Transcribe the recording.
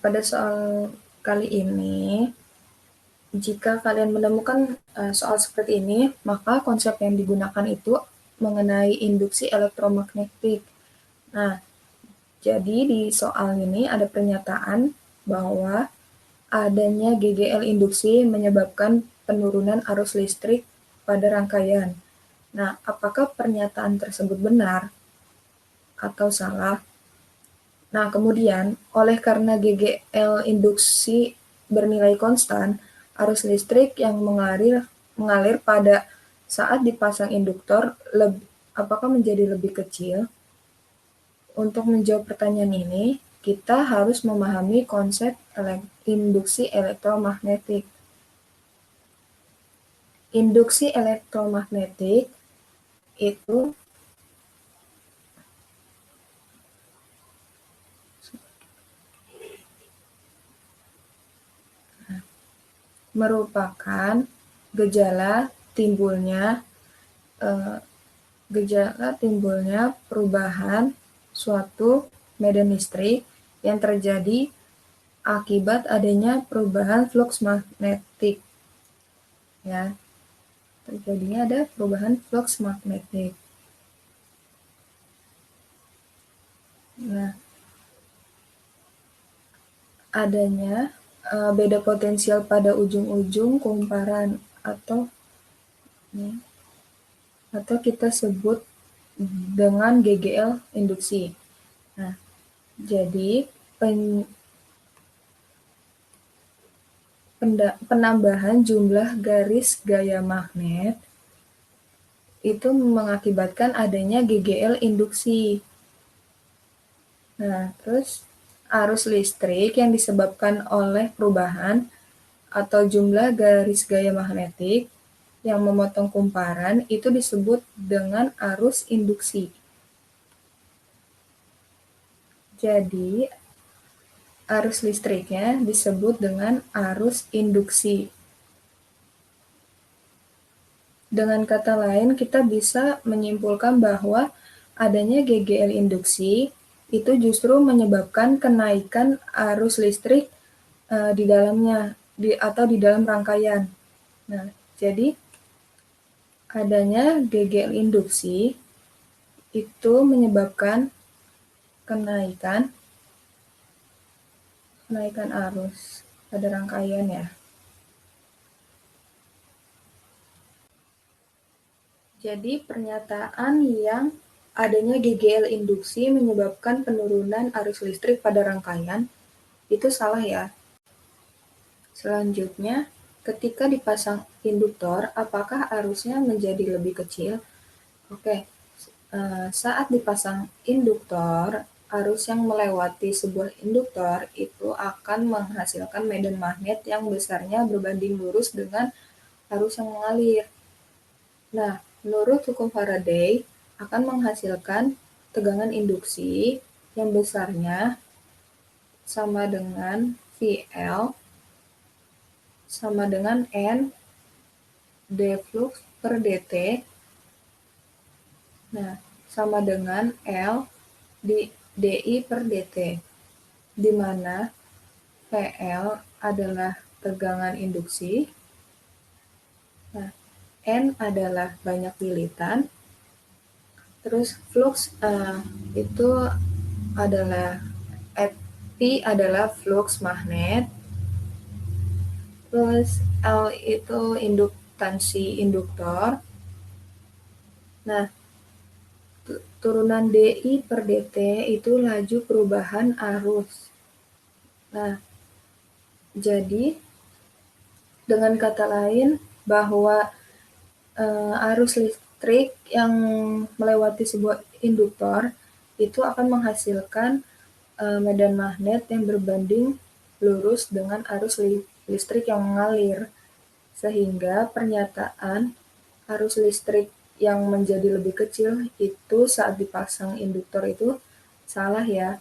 pada soal kali ini, jika kalian menemukan soal seperti ini, maka konsep yang digunakan itu mengenai induksi elektromagnetik. Nah, jadi di soal ini ada pernyataan bahwa adanya GGL induksi menyebabkan penurunan arus listrik pada rangkaian. Nah, apakah pernyataan tersebut benar atau salah? Nah, kemudian, oleh karena GGL induksi bernilai konstan, arus listrik yang mengalir pada saat dipasang induktor apakah menjadi lebih kecil? Untuk menjawab pertanyaan ini, kita harus memahami konsep induksi elektromagnetik. Induksi elektromagnetik itu merupakan gejala timbulnya perubahan suatu medan listrik yang terjadi akibat adanya perubahan flux magnetik. Ya, terjadinya ada perubahan flux magnetik. Nah, adanya beda potensial pada ujung-ujung kumparan atau kita sebut dengan GGL induksi. Nah, jadi penambahan jumlah garis gaya magnet itu mengakibatkan adanya GGL induksi. Nah, terus arus listrik yang disebabkan oleh perubahan atau jumlah garis gaya magnetik yang memotong kumparan itu disebut dengan arus induksi. Jadi, arus listriknya disebut dengan arus induksi. Dengan kata lain, kita bisa menyimpulkan bahwa adanya GGL induksi itu justru menyebabkan kenaikan arus listrik di dalamnya atau di dalam rangkaian. Nah, jadi adanya GGL induksi itu menyebabkan kenaikan arus pada rangkaian ya. Jadi pernyataan yang adanya GGL induksi menyebabkan penurunan arus listrik pada rangkaian itu salah ya. Selanjutnya, ketika dipasang induktor, apakah arusnya menjadi lebih kecil? Oke, saat dipasang induktor, arus yang melewati sebuah induktor itu akan menghasilkan medan magnet yang besarnya berbanding lurus dengan arus yang mengalir. Nah, menurut hukum Faraday akan menghasilkan tegangan induksi yang besarnya sama dengan VL sama dengan N d flux per dt. Nah, sama dengan L di dI per dt, di mana VL adalah tegangan induksi, nah, N adalah banyak lilitan, terus flux itu adalah P adalah flux magnet, terus L itu induktansi induktor. Nah, turunan dI per dt itu laju perubahan arus. Nah, jadi dengan kata lain bahwa arus listrik yang melewati sebuah induktor itu akan menghasilkan medan magnet yang berbanding lurus dengan arus listrik yang mengalir, sehingga pernyataan arus listrik yang menjadi lebih kecil itu saat dipasang induktor itu salah ya.